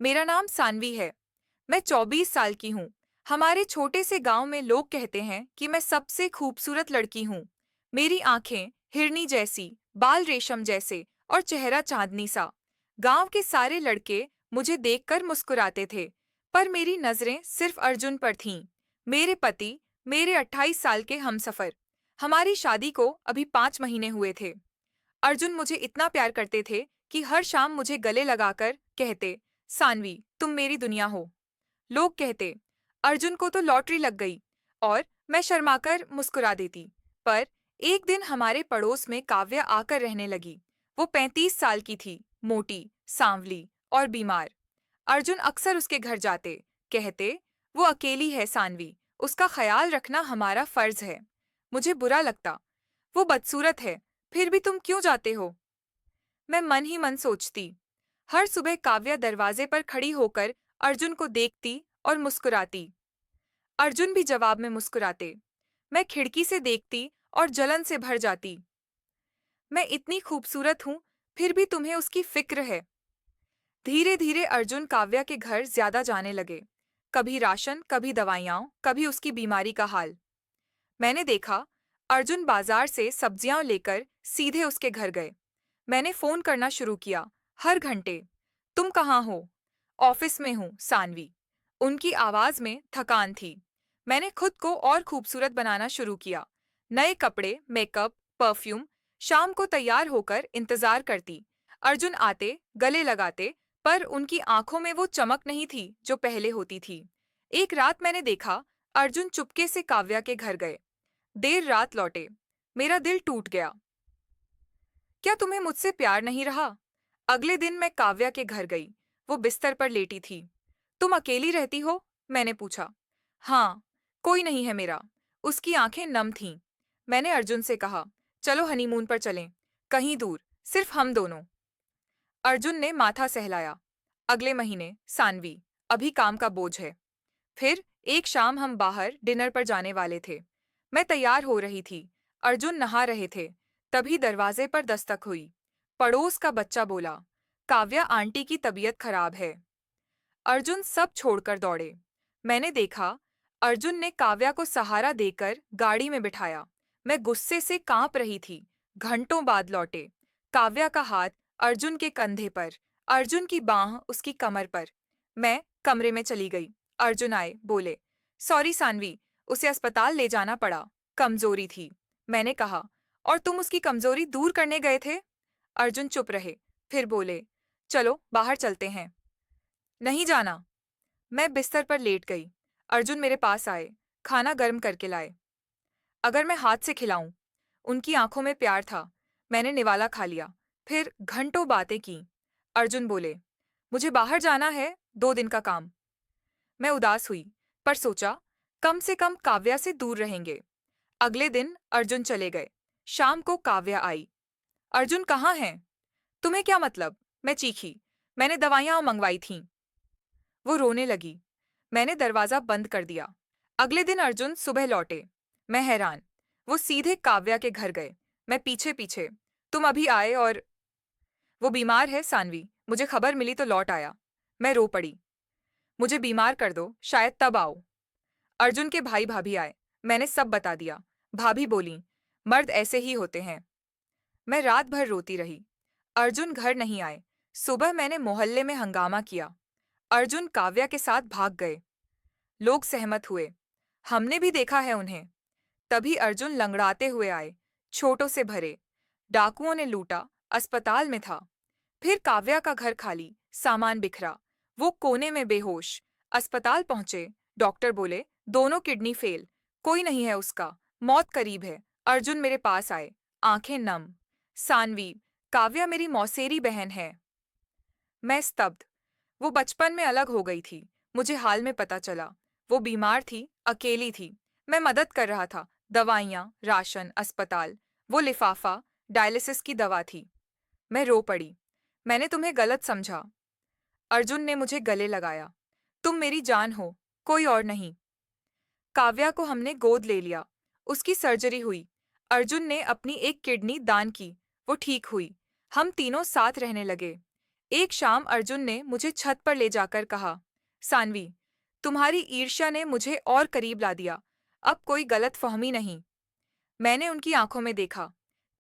मेरा नाम सानवी है। मैं 24 साल की हूँ। हमारे छोटे से गांव में लोग कहते हैं कि मैं सबसे खूबसूरत लड़की हूँ। मेरी आंखें हिरनी जैसी, बाल रेशम जैसे और चेहरा चांदनी सा। गांव के सारे लड़के मुझे देखकर मुस्कुराते थे, पर मेरी नजरें सिर्फ अर्जुन पर थीं। मेरे पति, मेरे 28 साल के हमसफर। हमारी शादी को अभी 5 महीने हुए थे। अर्जुन मुझे इतना प्यार करते थे कि हर शाम मुझे गले लगाकर कहते, सानवी तुम मेरी दुनिया हो। लोग कहते, अर्जुन को तो लॉटरी लग गई, और मैं शर्माकर मुस्कुरा देती। पर एक दिन हमारे पड़ोस में काव्या आकर रहने लगी। वो 35 साल की थी, मोटी, सांवली और बीमार। अर्जुन अक्सर उसके घर जाते, कहते, वो अकेली है सानवी, उसका ख्याल रखना हमारा फर्ज है। मुझे बुरा लगता, वो बदसूरत है, फिर भी तुम क्यों जाते हो? मैं मन ही मन सोचती। हर सुबह काव्या दरवाजे पर खड़ी होकर अर्जुन को देखती और मुस्कुराती। अर्जुन भी जवाब में मुस्कुराते। मैं खिड़की से देखती और जलन से भर जाती। मैं इतनी खूबसूरत हूँ, फिर भी तुम्हें उसकी फिक्र है। धीरे धीरे अर्जुन काव्या के घर ज्यादा जाने लगे। कभी राशन, कभी दवाइयाँ, कभी उसकी बीमारी का हाल। मैंने देखा, अर्जुन बाजार से सब्जियां लेकर सीधे उसके घर गए। मैंने फोन करना शुरू किया, हर घंटे। तुम कहाँ हो? ऑफिस में हूँ, सानवी। उनकी आवाज में थकान थी। मैंने खुद को और खूबसूरत बनाना शुरू किया। नए कपड़े, मेकअप, परफ्यूम। शाम को तैयार होकर इंतजार करती। अर्जुन आते, गले लगाते, पर उनकी आंखों में वो चमक नहीं थी जो पहले होती थी। एक रात मैंने देखा, अर्जुन चुपके से काव्या के घर गए। देर रात लौटे। मेरा दिल टूट गया। क्या तुम्हें मुझसे प्यार नहीं रहा? अगले दिन मैं काव्या के घर गई। वो बिस्तर पर लेटी थी। तुम अकेली रहती हो? मैंने पूछा। हाँ, कोई नहीं है मेरा। उसकी आंखें नम थीं। मैंने अर्जुन से कहा, चलो हनीमून पर चलें, कहीं दूर, सिर्फ हम दोनों। अर्जुन ने माथा सहलाया। अगले महीने, सानवी, अभी काम का बोझ है। फिर एक शाम हम बाहर डिनर पर जाने वाले थे। मैं तैयार हो रही थी। अर्जुन नहा रहे थे। तभी दरवाजे पर दस्तक हुई। पड़ोस का बच्चा बोला, काव्या आंटी की तबीयत खराब है। अर्जुन सब छोड़कर दौड़े। मैंने देखा, अर्जुन ने काव्या को सहारा देकर गाड़ी में बिठाया। मैं गुस्से से कांप रही थी। घंटों बाद लौटे। काव्या का हाथ अर्जुन के कंधे पर, अर्जुन की बांह उसकी कमर पर। मैं कमरे में चली गई। अर्जुन आए, बोले, सॉरी सानवी, उसे अस्पताल ले जाना पड़ा, कमजोरी थी। मैंने कहा, और तुम उसकी कमजोरी दूर करने गए थे? अर्जुन चुप रहे, फिर बोले, चलो बाहर चलते हैं। नहीं जाना। मैं बिस्तर पर लेट गई। अर्जुन मेरे पास आए, खाना गर्म करके लाए। अगर मैं हाथ से खिलाऊं? उनकी आंखों में प्यार था। मैंने निवाला खा लिया। फिर घंटों बातें की। अर्जुन बोले, मुझे बाहर जाना है, 2 दिन का काम। मैं उदास हुई, पर सोचा, कम से कम काव्या से दूर रहेंगे। अगले दिन अर्जुन चले गए। शाम को काव्या आई। अर्जुन कहाँ हैं? तुम्हें क्या मतलब? मैं चीखी। मैंने दवाइयां मंगवाई थीं। वो रोने लगी। मैंने दरवाजा बंद कर दिया। अगले दिन अर्जुन सुबह लौटे। मैं हैरान। वो सीधे काव्या के घर गए। मैं पीछे पीछे। तुम अभी आए और... वो बीमार है सानवी, मुझे खबर मिली तो लौट आया। मैं रो पड़ी। मुझे बीमार कर दो, शायद तब आओ। अर्जुन के भाई भाभी आए। मैंने सब बता दिया। भाभी बोली, मर्द ऐसे ही होते हैं। मैं रात भर रोती रही। अर्जुन घर नहीं आए। सुबह मैंने मोहल्ले में हंगामा किया। अर्जुन काव्या के साथ भाग गए। लोग सहमत हुए। हमने भी देखा है उन्हें। तभी अर्जुन लंगड़ाते हुए आए, छोटों से भरे। डाकुओं ने लूटा, अस्पताल में था। फिर काव्या का घर खाली, सामान बिखरा। वो कोने में बेहोश। अस्पताल पहुंचे। डॉक्टर बोले, दोनों किडनी फेल, कोई नहीं है उसका, मौत करीब है। अर्जुन मेरे पास आए, आंखें नम। सानवी, काव्या मेरी मौसेरी बहन है। मैं स्तब्ध। वो बचपन में अलग हो गई थी। मुझे हाल में पता चला। वो बीमार थी, अकेली थी। मैं मदद कर रहा था, दवाइयाँ, राशन, अस्पताल। वो लिफाफा, डायलिसिस की दवा थी। मैं रो पड़ी। मैंने तुम्हें गलत समझा। अर्जुन ने मुझे गले लगाया। तुम मेरी जान हो, कोई और नहीं। काव्या को हमने गोद ले लिया। उसकी सर्जरी हुई। अर्जुन ने अपनी एक किडनी दान की। वो ठीक हुई। हम तीनों साथ रहने लगे। एक शाम अर्जुन ने मुझे छत पर ले जाकर कहा, सानवी, तुम्हारी ईर्ष्या ने मुझे और करीब ला दिया। अब कोई गलतफहमी नहीं। मैंने उनकी आंखों में देखा।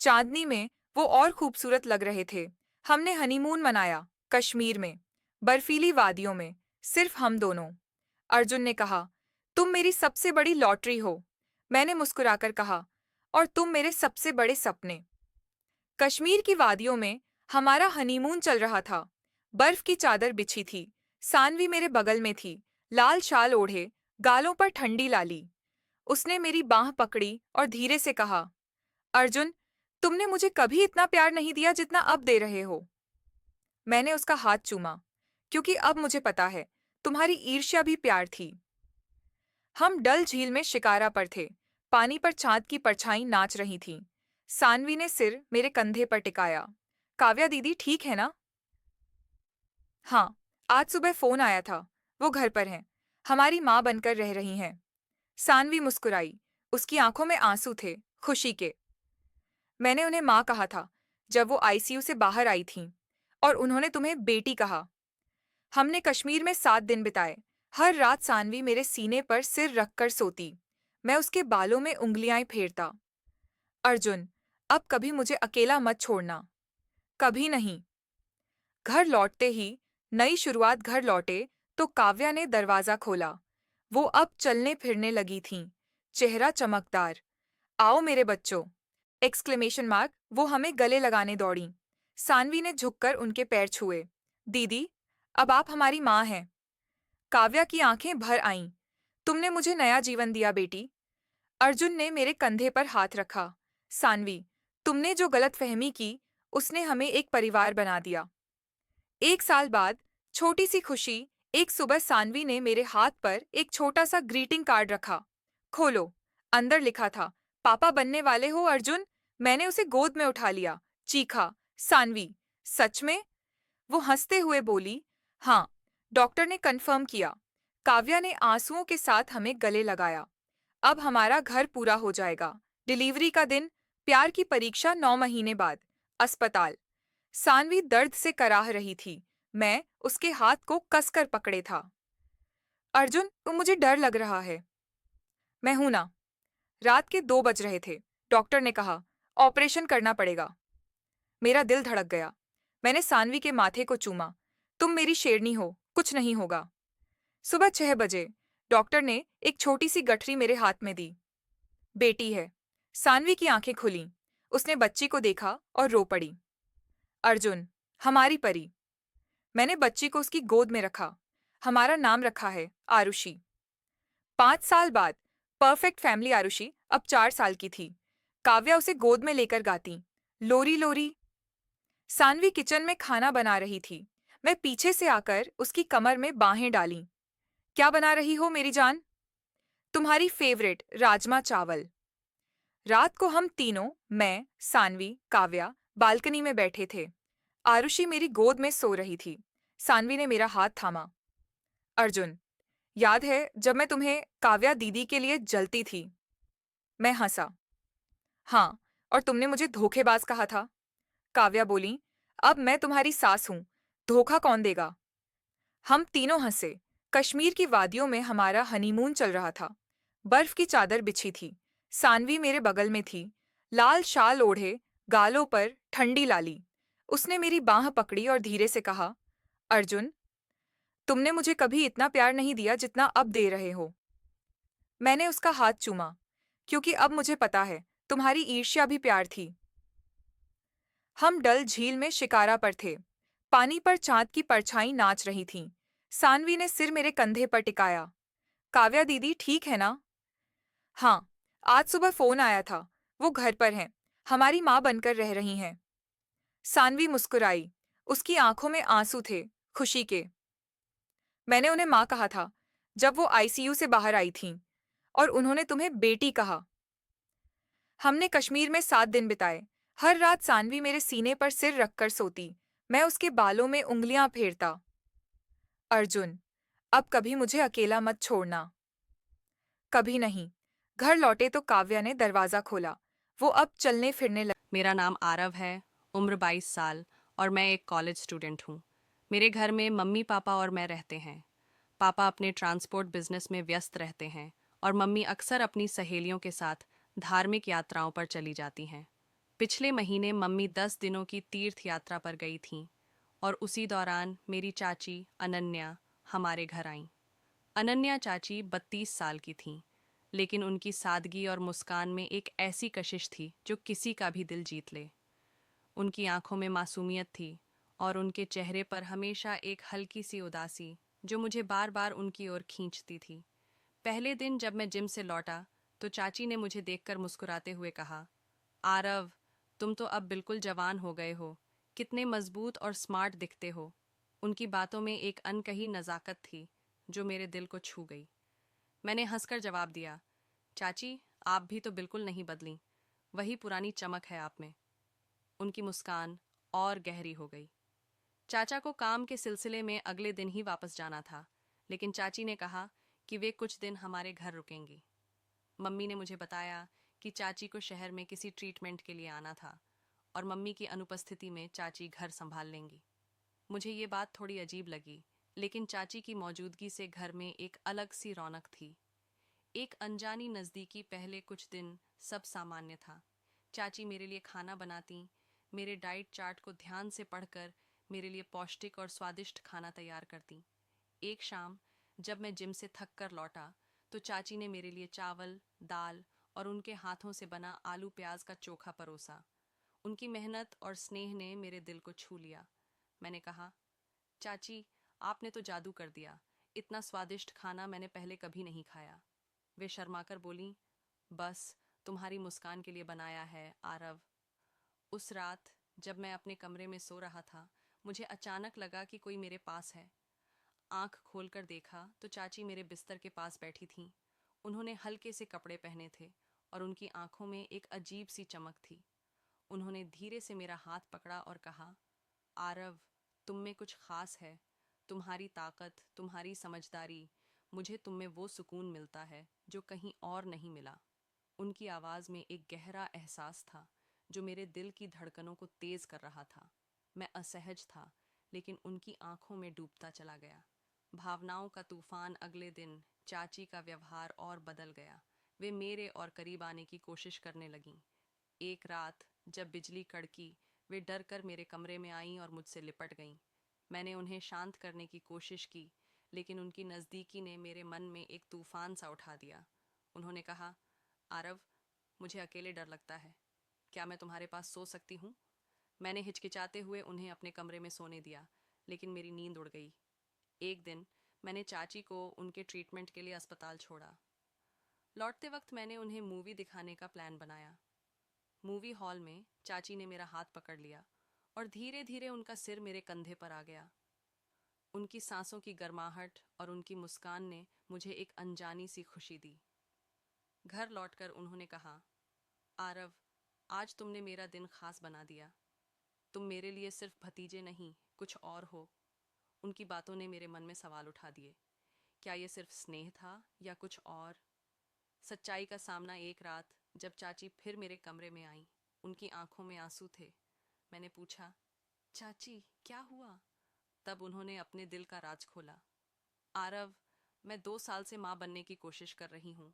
चांदनी में वो और खूबसूरत लग रहे थे। हमने हनीमून मनाया, कश्मीर में, बर्फीली वादियों में, सिर्फ हम दोनों। अर्जुन ने कहा, तुम मेरी सबसे बड़ी लॉटरी हो। मैंने मुस्कुराकर कहा, और तुम मेरे सबसे बड़े सपने। कश्मीर की वादियों में हमारा हनीमून चल रहा था। बर्फ की चादर बिछी थी। सानवी मेरे बगल में थी, लाल शाल ओढ़े, गालों पर ठंडी लाली। उसने मेरी बांह पकड़ी और धीरे से कहा, अर्जुन, तुमने मुझे कभी इतना प्यार नहीं दिया जितना अब दे रहे हो। मैंने उसका हाथ चूमा, क्योंकि अब मुझे पता है, तुम्हारी ईर्ष्या भी प्यार थी। हम डल झील में शिकारा पर थे। पानी पर चांद की परछाई नाच रही थी। सानवी ने सिर मेरे कंधे पर टिकाया। काव्या दीदी ठीक है ना? हाँ, आज सुबह फोन आया था। वो घर पर हैं। हमारी माँ बनकर रह रही हैं। सानवी मुस्कुराई। उसकी आंखों में आंसू थे, खुशी के। मैंने उन्हें माँ कहा था जब वो आईसीयू से बाहर आई थीं, और उन्होंने तुम्हें बेटी कहा। हमने कश्मीर में 7 दिन बिताए। हर रात सानवी मेरे सीने पर सिर रखकर सोती। मैं उसके बालों में उंगलियां फेरता। अर्जुन, अब कभी मुझे अकेला मत छोड़ना। कभी नहीं। घर लौटते ही, नई शुरुआत घर लौटे तो काव्या ने दरवाजा खोला। वो अब चलने फिरने लगी थीं, चेहरा चमकदार। आओ मेरे बच्चों! Exclamation mark. वो हमें गले लगाने दौड़ी। सानवी ने झुककर उनके पैर छुए। दीदी, अब आप हमारी माँ हैं। काव्या की आंखें भर आईं। तुमने मुझे नया जीवन दिया बेटी। अर्जुन ने मेरे कंधे पर हाथ रखा। सानवी, तुमने जो गलतफहमी की, उसने हमें एक परिवार बना दिया। 1 साल बाद, छोटी सी खुशी। एक सुबह सानवी ने मेरे हाथ पर एक छोटा सा ग्रीटिंग कार्ड रखा। खोलो। अंदर लिखा था, पापा बनने वाले हो अर्जुन। मैंने उसे गोद में उठा लिया, चीखा, सानवी, सच में? वो हंसते हुए बोली, हाँ, डॉक्टर ने कंफर्म किया। काव्या ने आंसुओं के साथ हमें गले लगाया। अब हमारा घर पूरा हो जाएगा। डिलीवरी का दिन, प्यार की परीक्षा 9 महीने बाद, अस्पताल। सानवी दर्द से कराह रही थी। मैं उसके हाथ को कसकर पकड़े था। अर्जुन, तुम, मुझे डर लग रहा है। मैं हूं ना। रात के 2 बज रहे थे। डॉक्टर ने कहा, ऑपरेशन करना पड़ेगा। मेरा दिल धड़क गया। मैंने सानवी के माथे को चूमा। तुम मेरी शेरनी हो, कुछ नहीं होगा। सुबह 6 बजे, डॉक्टर ने एक छोटी सी गठरी मेरे हाथ में दी। बेटी है। सानवी की आंखें खुलीं। उसने बच्ची को देखा और रो पड़ी। अर्जुन, हमारी परी। मैंने बच्ची को उसकी गोद में रखा। हमारा नाम रखा है आरुषि। 5 साल बाद, परफेक्ट फैमिली। आरुषि अब 4 साल की थी। काव्या उसे गोद में लेकर गाती, लोरी लोरी। सानवी किचन में खाना बना रही थी। मैं पीछे से आकर उसकी कमर में बाहें डाली। क्या बना रही हो मेरी जान? तुम्हारी फेवरेट राजमा चावल। रात को हम तीनों, मैं, सानवी, काव्या, बालकनी में बैठे थे। आरुषि मेरी गोद में सो रही थी। सानवी ने मेरा हाथ थामा। अर्जुन, याद है जब मैं तुम्हें काव्या दीदी के लिए जलती थी? मैं हंसा। हाँ, और तुमने मुझे धोखेबाज कहा था। काव्या बोली, अब मैं तुम्हारी सास हूं। धोखा कौन देगा? हम तीनों हंसे। कश्मीर की वादियों में हमारा हनीमून चल रहा था। बर्फ की चादर बिछी थी। सानवी मेरे बगल में थी, लाल शाल ओढ़े, गालों पर ठंडी लाली। उसने मेरी बांह पकड़ी और धीरे से कहा, अर्जुन, तुमने मुझे कभी इतना प्यार नहीं दिया जितना अब दे रहे हो। मैंने उसका हाथ चूमा, क्योंकि अब मुझे पता है, तुम्हारी ईर्ष्या भी प्यार थी। हम डल झील में शिकारा पर थे। पानी पर चांद की परछाई नाच रही थी। सानवी ने सिर मेरे कंधे पर टिकाया। काव्या दीदी ठीक है ना? हाँ, आज सुबह फोन आया था। वो घर पर हैं। हमारी माँ बनकर रह रही हैं। सानवी मुस्कुराई। उसकी आंखों में आंसू थे, खुशी के। मैंने उन्हें माँ कहा था जब वो आईसीयू से बाहर आई थीं, और उन्होंने तुम्हें बेटी कहा। हमने कश्मीर में 7 दिन बिताए। हर रात सानवी मेरे सीने पर सिर रखकर सोती। मैं उसके बालों में उंगलियां फेरता। अर्जुन, अब कभी मुझे अकेला मत छोड़ना। कभी नहीं। घर लौटे तो काव्या ने दरवाजा खोला। वो अब चलने फिरने लगी। मेरा नाम आरव है, उम्र 22 साल और मैं एक कॉलेज स्टूडेंट हूँ। मेरे घर में मम्मी पापा और मैं रहते हैं। पापा अपने ट्रांसपोर्ट बिजनेस में व्यस्त रहते हैं और मम्मी अक्सर अपनी सहेलियों के साथ धार्मिक यात्राओं पर चली जाती हैं। पिछले महीने मम्मी 10 दिनों की तीर्थ यात्रा पर गई थीं और उसी दौरान मेरी चाची अनन्या हमारे घर आईं। अनन्या चाची 32 साल की थीं, लेकिन उनकी सादगी और मुस्कान में एक ऐसी कशिश थी जो किसी का भी दिल जीत ले। उनकी आंखों में मासूमियत थी और उनके चेहरे पर हमेशा एक हल्की सी उदासी जो मुझे बार बार उनकी ओर खींचती थी। पहले दिन जब मैं जिम से लौटा तो चाची ने मुझे देखकर मुस्कुराते हुए कहा, आरव, तुम तो अब बिल्कुल जवान हो गए हो। कितने मजबूत और स्मार्ट दिखते हो। उनकी बातों में एक अनकही नज़ाकत थी जो मेरे दिल को छू गई। मैंने हंसकर जवाब दिया, चाची, आप भी तो बिल्कुल नहीं बदली। वही पुरानी चमक है आप में। उनकी मुस्कान और गहरी हो गई। चाचा को काम के सिलसिले में अगले दिन ही वापस जाना था, लेकिन चाची ने कहा कि वे कुछ दिन हमारे घर रुकेंगी। मम्मी ने मुझे बताया कि चाची को शहर में किसी ट्रीटमेंट के लिए आना था और मम्मी की अनुपस्थिति में चाची घर संभाल लेंगी। मुझे ये बात थोड़ी अजीब लगी, लेकिन चाची की मौजूदगी से घर में एक अलग सी रौनक थी। एक अनजानी नज़दीकी। पहले कुछ दिन सब सामान्य था। चाची मेरे लिए खाना बनाती, मेरे डाइट चार्ट को ध्यान से पढ़कर मेरे लिए पौष्टिक और स्वादिष्ट खाना तैयार करती। एक शाम जब मैं जिम से थक कर लौटा तो चाची ने मेरे लिए चावल, दाल और उनके हाथों से बना आलू प्याज का चोखा परोसा। उनकी मेहनत और स्नेह ने मेरे दिल को छू लिया। मैंने कहा, चाची, आपने तो जादू कर दिया। इतना स्वादिष्ट खाना मैंने पहले कभी नहीं खाया। वे शर्माकर बोलीं, बस तुम्हारी मुस्कान के लिए बनाया है, आरव। उस रात जब मैं अपने कमरे में सो रहा था, मुझे अचानक लगा कि कोई मेरे पास है। आंख खोलकर देखा तो चाची मेरे बिस्तर के पास बैठी थीं। उन्होंने हल्के से कपड़े पहने थे और उनकी आंखों में एक अजीब सी चमक थी। उन्होंने धीरे से मेरा हाथ पकड़ा और कहा, आरव, तुम में कुछ खास है। तुम्हारी ताकत, तुम्हारी समझदारी, मुझे तुम में वो सुकून मिलता है जो कहीं और नहीं मिला। उनकी आवाज़ में एक गहरा एहसास था जो मेरे दिल की धड़कनों को तेज कर रहा था। मैं असहज था, लेकिन उनकी आंखों में डूबता चला गया। भावनाओं का तूफान। अगले दिन चाची का व्यवहार और बदल गया। वे मेरे और करीब आने की कोशिश करने लगीं। एक रात जब बिजली कड़की, वे डर कर मेरे कमरे में आईं और मुझसे लिपट गईं। मैंने उन्हें शांत करने की कोशिश की, लेकिन उनकी नज़दीकी ने मेरे मन में एक तूफान सा उठा दिया। उन्होंने कहा, आरव, मुझे अकेले डर लगता है। क्या मैं तुम्हारे पास सो सकती हूँ? मैंने हिचकिचाते हुए उन्हें अपने कमरे में सोने दिया, लेकिन मेरी नींद उड़ गई। एक दिन मैंने चाची को उनके ट्रीटमेंट के लिए अस्पताल छोड़ा। लौटते वक्त मैंने उन्हें मूवी दिखाने का प्लान बनाया। मूवी हॉल में चाची ने मेरा हाथ पकड़ लिया और धीरे धीरे उनका सिर मेरे कंधे पर आ गया। उनकी सांसों की गर्माहट और उनकी मुस्कान ने मुझे एक अनजानी सी खुशी दी। घर लौटकर उन्होंने कहा, आरव, आज तुमने मेरा दिन खास बना दिया। तुम मेरे लिए सिर्फ भतीजे नहीं, कुछ और हो। उनकी बातों ने मेरे मन में सवाल उठा दिए। क्या ये सिर्फ स्नेह था या कुछ और? सच्चाई का सामना। एक रात जब चाची फिर मेरे कमरे में आई, उनकी आंखों में आंसू थे। मैंने पूछा, चाची, क्या हुआ? तब उन्होंने अपने दिल का राज खोला। आरव, मैं 2 साल से माँ बनने की कोशिश कर रही हूँ।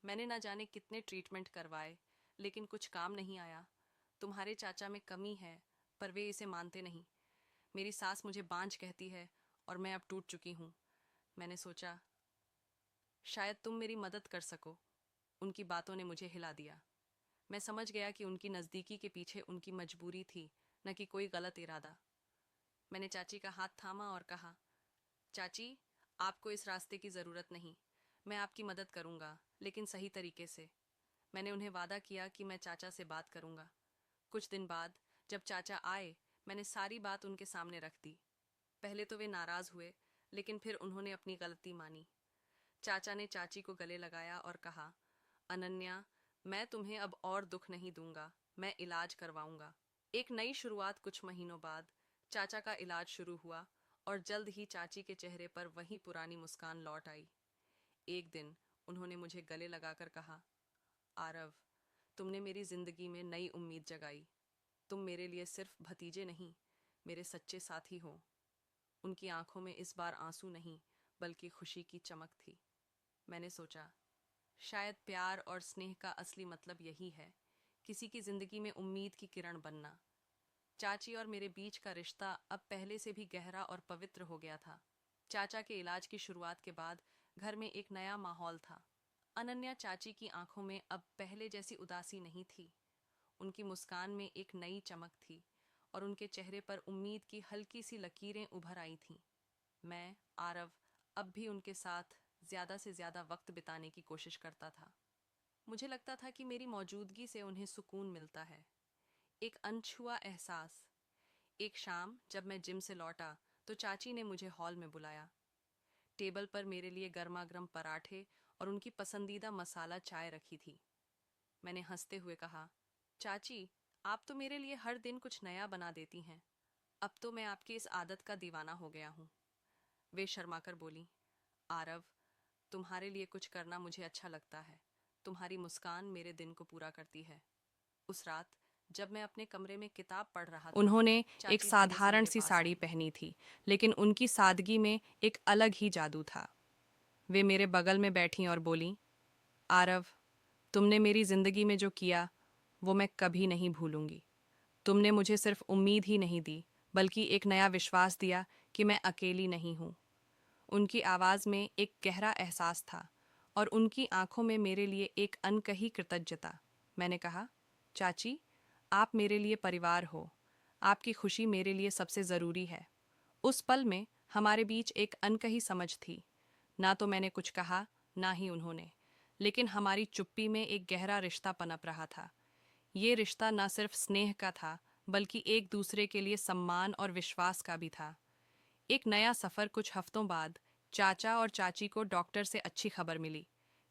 मैंने ना जाने कितने ट्रीटमेंट करवाए, लेकिन कुछ काम नहीं आया। तुम्हारे चाचा में कमी है, पर वे इसे मानते नहीं। मेरी सास मुझे बांझ कहती है और मैं अब टूट चुकी हूँ। मैंने सोचा, शायद तुम मेरी मदद कर सको। उनकी बातों ने मुझे हिला दिया। मैं समझ गया कि उनकी नज़दीकी के पीछे उनकी मजबूरी थी, न कि कोई गलत इरादा। मैंने चाची का हाथ थामा और कहा, चाची, आपको इस रास्ते की ज़रूरत नहीं। मैं आपकी मदद करूँगा, लेकिन सही तरीके से। मैंने उन्हें वादा किया कि मैं चाचा से बात करूँगा। कुछ दिन बाद जब चाचा आए, मैंने सारी बात उनके सामने रख दी। पहले तो वे नाराज़ हुए, लेकिन फिर उन्होंने अपनी गलती मानी। चाचा ने चाची को गले लगाया और कहा, अनन्या, मैं तुम्हें अब और दुख नहीं दूंगा। मैं इलाज करवाऊंगा। एक नई शुरुआत। कुछ महीनों बाद चाचा का इलाज शुरू हुआ और जल्द ही चाची के चेहरे पर वही पुरानी मुस्कान लौट आई। एक दिन उन्होंने मुझे गले लगाकर कहा, आरव, तुमने मेरी जिंदगी में नई उम्मीद जगाई। तुम मेरे लिए सिर्फ भतीजे नहीं, मेरे सच्चे साथी हो। उनकी आंखों में इस बार आंसू नहीं बल्कि खुशी की चमक थी। मैंने सोचा, शायद प्यार और स्नेह का असली मतलब यही है, किसी की जिंदगी में उम्मीद की किरण बनना। चाची और मेरे बीच का रिश्ता अब पहले से भी गहरा और पवित्र हो गया था। चाचा के इलाज की शुरुआत के बाद घर में एक नया माहौल था। अनन्या चाची की आंखों में अब पहले जैसी उदासी नहीं थी। उनकी मुस्कान में एक नई चमक थी और उनके चेहरे पर उम्मीद की हल्की सी लकीरें उभर आई थीं। मैं, आरव, अब भी उनके साथ ज्यादा से ज्यादा वक्त बिताने की कोशिश करता था। मुझे लगता था कि मेरी मौजूदगी से उन्हें सुकून मिलता है, एक अनछुआ एहसास। एक शाम जब मैं जिम से लौटा तो चाची ने मुझे हॉल में बुलाया। टेबल पर मेरे लिए गर्मा गर्म पराठे और उनकी पसंदीदा मसाला चाय रखी थी। मैंने हंसते हुए कहा, चाची, आप तो मेरे लिए हर दिन कुछ नया बना देती हैं। अब तो मैं आपकी इस आदत का दीवाना हो गया हूँ। वे शर्माकर बोली, आरव, तुम्हारे लिए कुछ करना मुझे अच्छा लगता है। तुम्हारी मुस्कान मेरे दिन को पूरा करती है। उस रात जब मैं अपने कमरे में किताब पढ़ रहा था, उन्होंने एक साधारण सी साड़ी पहनी थी, लेकिन उनकी सादगी में एक अलग ही जादू था। वे मेरे बगल में बैठीं और बोलीं, आरव, तुमने मेरी जिंदगी में जो किया वो मैं कभी नहीं भूलूंगी। तुमने मुझे सिर्फ उम्मीद ही नहीं दी बल्कि एक नया विश्वास दिया कि मैं अकेली नहीं हूँ। उनकी आवाज़ में एक गहरा एहसास था और उनकी आंखों में मेरे लिए एक अनकही कृतज्ञता। मैंने कहा, चाची, आप मेरे लिए परिवार हो। आपकी खुशी मेरे लिए सबसे ज़रूरी है। उस पल में हमारे बीच एक अनकही समझ थी। ना तो मैंने कुछ कहा, ना ही उन्होंने, लेकिन हमारी चुप्पी में एक गहरा रिश्ता पनप रहा था। ये रिश्ता न सिर्फ स्नेह का था बल्कि एक दूसरे के लिए सम्मान और विश्वास का भी था। एक नया सफर कुछ हफ्तों बाद चाचा और चाची को डॉक्टर से अच्छी खबर मिली।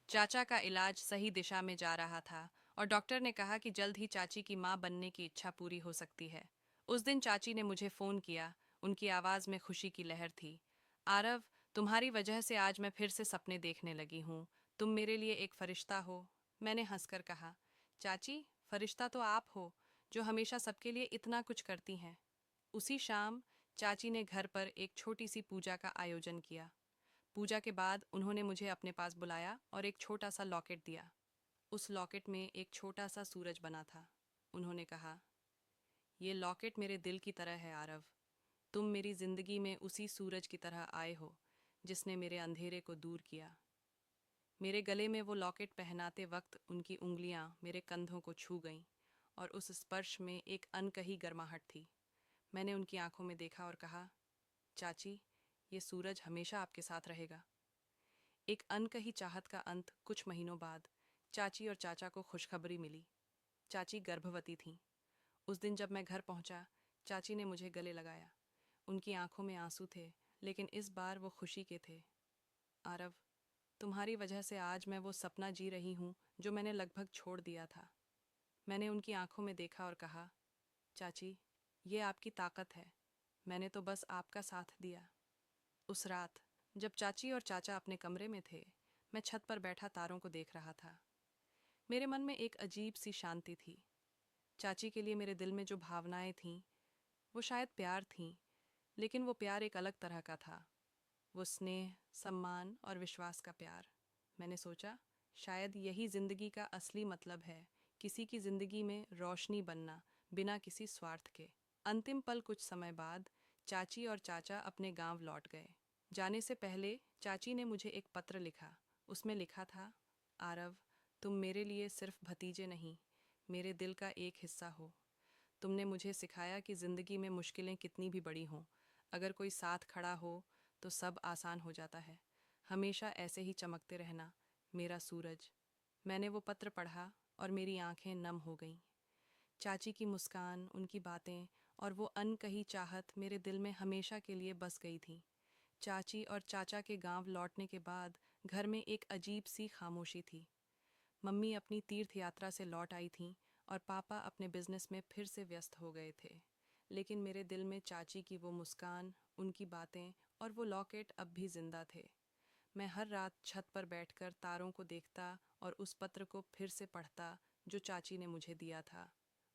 चाचा का इलाज सही दिशा में जा रहा था और डॉक्टर ने कहा कि जल्द ही चाची की मां बनने की इच्छा पूरी हो सकती है। उस दिन चाची ने मुझे फ़ोन किया। उनकी आवाज़ में खुशी की लहर थी। आरव, तुम्हारी वजह से आज मैं फिर से सपने देखने लगी हूँ। तुम मेरे लिए एक फरिश्ता हो। मैंने हंसकर कहा, चाची, फरिश्ता तो आप हो जो हमेशा सबके लिए इतना कुछ करती हैं। उसी शाम चाची ने घर पर एक छोटी सी पूजा का आयोजन किया। पूजा के बाद उन्होंने मुझे अपने पास बुलाया और एक छोटा सा लॉकेट दिया। उस लॉकेट में एक छोटा सा सूरज बना था। उन्होंने कहा, ये लॉकेट मेरे दिल की तरह है आरव। तुम मेरी जिंदगी में उसी सूरज की तरह आए हो जिसने मेरे अंधेरे को दूर किया। मेरे गले में वो लॉकेट पहनाते वक्त उनकी उंगलियां मेरे कंधों को छू गईं और उस स्पर्श में एक अनकही गर्माहट थी। मैंने उनकी आंखों में देखा और कहा, चाची, ये सूरज हमेशा आपके साथ रहेगा। एक अनकही चाहत का अंत। कुछ महीनों बाद चाची और चाचा को खुशखबरी मिली। चाची गर्भवती थीं। उस दिन जब मैं घर पहुंचा, चाची ने मुझे गले लगाया। उनकी आंखों में आंसू थे, लेकिन इस बार वो खुशी के थे। आरव, तुम्हारी वजह से आज मैं वो सपना जी रही हूँ जो मैंने लगभग छोड़ दिया था। मैंने उनकी आंखों में देखा और कहा, चाची, ये आपकी ताकत है। मैंने तो बस आपका साथ दिया। उस रात जब चाची और चाचा अपने कमरे में थे, मैं छत पर बैठा तारों को देख रहा था। मेरे मन में एक अजीब सी शांति थी। चाची के लिए मेरे दिल में जो भावनाएं थीं, वो शायद प्यार थीं, लेकिन वो प्यार एक अलग तरह का था। वो स्नेह, सम्मान और विश्वास का प्यार। मैंने सोचा, शायद यही जिंदगी का असली मतलब है, किसी की जिंदगी में रोशनी बनना बिना किसी स्वार्थ के। अंतिम पल कुछ समय बाद चाची और चाचा अपने गांव लौट गए। जाने से पहले चाची ने मुझे एक पत्र लिखा। उसमें लिखा था, आरव, तुम मेरे लिए सिर्फ भतीजे नहीं, मेरे दिल का एक हिस्सा हो। तुमने मुझे सिखाया कि ज़िंदगी में मुश्किलें कितनी भी बड़ी हों, अगर कोई साथ खड़ा हो तो सब आसान हो जाता है। हमेशा ऐसे ही चमकते रहना, मेरा सूरज। मैंने वो पत्र पढ़ा और मेरी आंखें नम हो गईं। चाची की मुस्कान, उनकी बातें और वो अनकही चाहत मेरे दिल में हमेशा के लिए बस गई थी। चाची और चाचा के गांव लौटने के बाद घर में एक अजीब सी खामोशी थी। मम्मी अपनी तीर्थ यात्रा से लौट आई थीं और पापा अपने बिजनेस में फिर से व्यस्त हो गए थे। लेकिन मेरे दिल में चाची की वो मुस्कान, उनकी बातें और वो लॉकेट अब भी जिंदा थे। मैं हर रात छत पर बैठकर तारों को देखता और उस पत्र को फिर से पढ़ता जो चाची ने मुझे दिया था।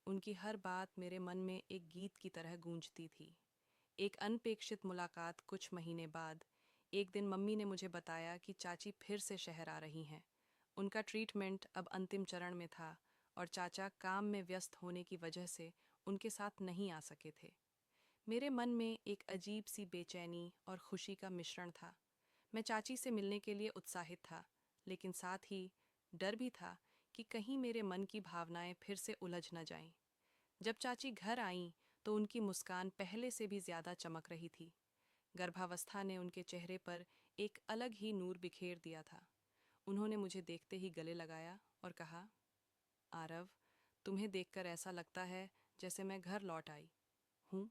उनकी हर बात मेरे मन में एक गीत की तरह गूंजती थी। एक अनपेक्षित मुलाकात कुछ महीने बाद एक दिन मम्मी ने मुझे बताया कि चाची फिर से शहर आ रही हैं। उनका ट्रीटमेंट अब अंतिम चरण में था और चाचा काम में व्यस्त होने की वजह से उनके साथ नहीं आ सके थे। मेरे मन में एक अजीब सी बेचैनी और खुशी का मिश्रण था। मैं चाची से मिलने के लिए उत्साहित था, लेकिन साथ ही डर भी था कि कहीं मेरे मन की भावनाएं फिर से उलझ न जाएं। जब चाची घर आईं तो उनकी मुस्कान पहले से भी ज्यादा चमक रही थी। गर्भावस्था ने उनके चेहरे पर एक अलग ही नूर बिखेर दिया था। उन्होंने मुझे देखते ही गले लगाया और कहा, आरव, तुम्हें देखकर ऐसा लगता है जैसे मैं घर लौट आई हूँ।